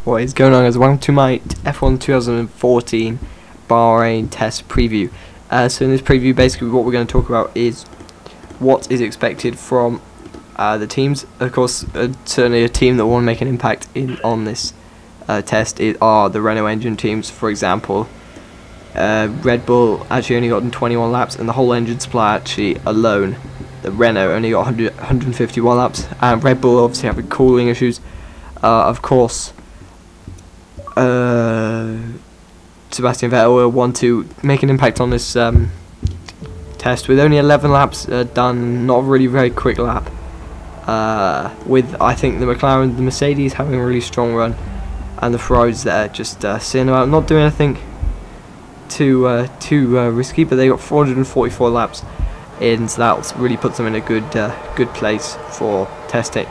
What is going on, guys? Welcome to my F1 2014 Bahrain test preview. So in this preview, basically what we're going to talk about is what is expected from the teams. Of course, certainly a team that will make an impact on this test are the Renault engine teams. For example, Red Bull actually only got 21 laps, and the whole engine supply actually alone, the Renault only got 151 laps, and Red Bull obviously having cooling issues. Of course, Sebastian Vettel will want to make an impact on this test with only 11 laps done, not really very quick lap. With I think the McLaren, the Mercedes having a really strong run, and the Ferraris there just sitting about, not doing anything too risky, but they got 444 laps in, so that really puts them in a good place for testing.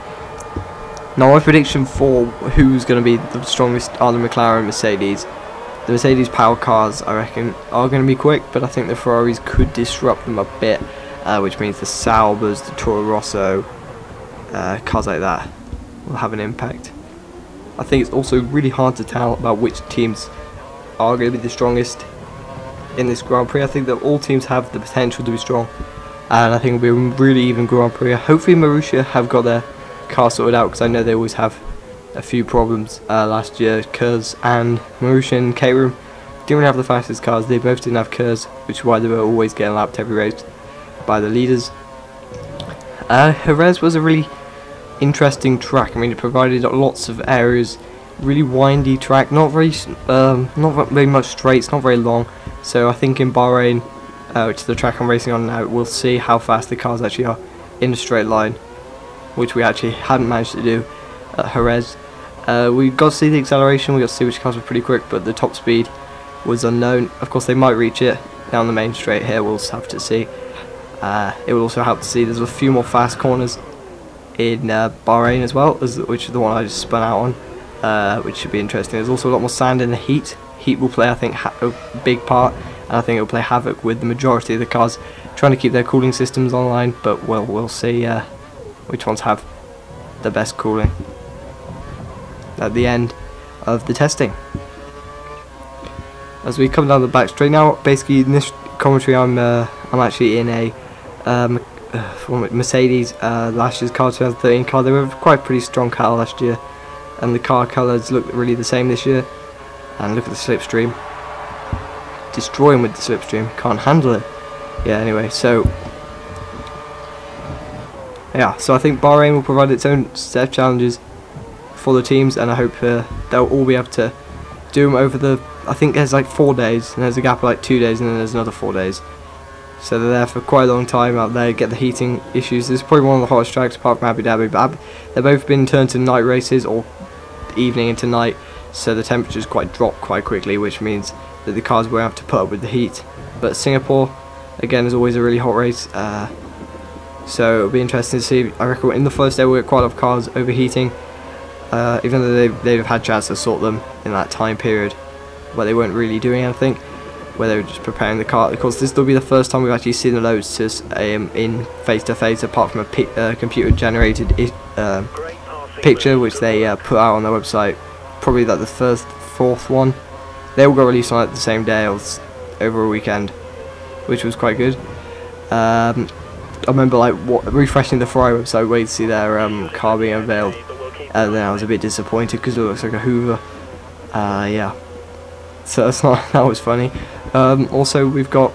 Now, my prediction for who's going to be the strongest are the McLaren and Mercedes. The Mercedes power cars, I reckon, are going to be quick, but I think the Ferraris could disrupt them a bit, which means the Saubers, the Toro Rosso, cars like that will have an impact. I think it's also really hard to tell about which teams are going to be the strongest in this Grand Prix. I think that all teams have the potential to be strong, and I think it'll be a really even Grand Prix. Hopefully Marussia have got their car sorted out, because I know they always have a few problems. Last year, Kurz and Marussia and K-Room didn't really have the fastest cars. They both didn't have Kurz, which is why they were always getting lapped every race by the leaders. Jerez was a really interesting track. I mean, it provided lots of areas, really windy track, not very much straights, not very long. So I think in Bahrain, which is the track I'm racing on now, we'll see how fast the cars actually are in a straight line, which we actually hadn't managed to do at Jerez. We got to see the acceleration, we got to see which cars were pretty quick, but the top speed was unknown. Of course, they might reach it down the main straight here, we'll have to see. It will also help to see there's a few more fast corners in Bahrain as well, which is the one I just spun out on, which should be interesting. There's also a lot more sand in the heat. Heat will play, I think, a big part, and I think it will play havoc with the majority of the cars trying to keep their cooling systems online, but we'll see which ones have the best cooling at the end of the testing. As we come down the back straight now, basically in this commentary I'm actually in a Mercedes last year's car, 2013 car. They were quite a pretty strong car last year, and the car colours look really the same this year. And look at the slipstream, destroying with the slipstream, can't handle it. Yeah, anyway, so I think Bahrain will provide its own set of challenges for the teams, and I hope they'll all be able to do them over the, I think there's like 4 days, and there's a gap of like 2 days, and then there's another 4 days. So they're there for quite a long time out there, get the heating issues. This is probably one of the hottest tracks apart from Abu Dhabi, but they've both been turned to night races, or evening into night, so the temperatures drop quite quickly, which means that the cars won't have to put up with the heat. But Singapore, again, is always a really hot race, so it'll be interesting to see. I reckon in the first day we'll get quite a lot of cars overheating, even though they've had a chance to sort them in that time period where they weren't really doing anything, where they were just preparing the car. Of course, this will be the first time we've actually seen the loads in face-to-face, apart from a computer-generated picture which they put out on their website. Probably like the fourth one. They all got released on the same day, or over a weekend, which was quite good. I remember refreshing the Ferrari website, waiting to see their car being unveiled, and then I was a bit disappointed because it looks like a Hoover. Yeah, so that was funny. Also we've got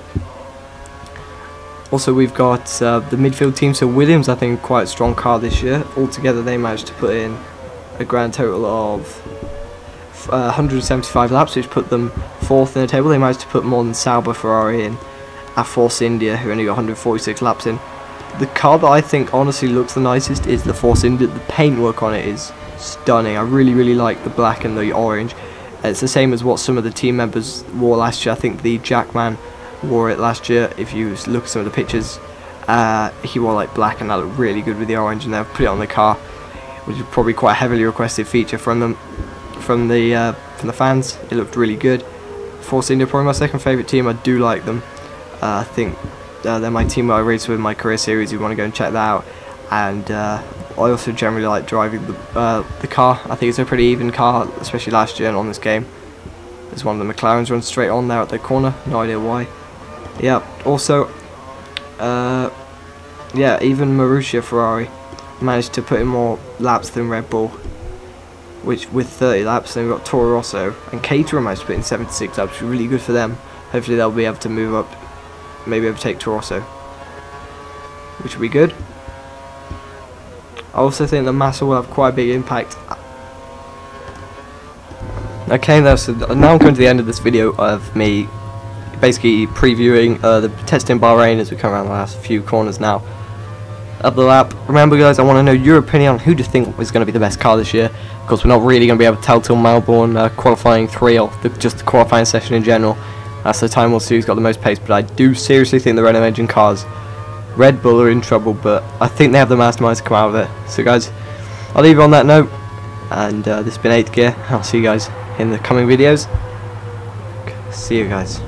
the midfield team. So Williams, I think, quite a strong car this year. Altogether, they managed to put in a grand total of 175 laps, which put them 4th in the table. They managed to put more than Sauber, Ferrari in at Force India, who only got 146 laps in. The car that I think honestly looks the nicest is the Force India. The paintwork on it is stunning. I really like the black and the orange. It's the same as what some of the team members wore last year. I think the Jackman wore it last year. If you look at some of the pictures, he wore like black, and that looked really good with the orange, and they've put it on the car, which is probably quite a heavily requested feature from them. From the fans, it looked really good. Force India, probably my second favourite team. I do like them. I think they're my team that I raced with in my career series. You want to go and check that out. And I also generally like driving the car. I think it's a pretty even car, especially last year and on this game. There's one of the McLarens run straight on there at the corner. No idea why. Yeah. Also, yeah, even Marussia Ferrari managed to put in more laps than Red Bull, which with 30 laps. Then we've got Toro Rosso and Caterham managed to put in 76 laps, which is really good for them. Hopefully they'll be able to move up, maybe overtake Toro Rosso, which will be good. I also think that Massa will have quite a big impact. Okay, now, so now I'm coming to the end of this video of me basically previewing the test in Bahrain as we come around the last few corners now of the lap. Remember guys, I want to know your opinion on who do you think is going to be the best car this year. Of course, we're not really going to be able to tell till Melbourne qualifying 3 or just the qualifying session in general. That's the time we'll see who's got the most pace, but I do seriously think the Renault engine cars, Red Bull, are in trouble, but I think they have the masterminds to come out of it. So guys, I'll leave you on that note, and this has been 8th Gear. I'll see you guys in the coming videos. See you guys.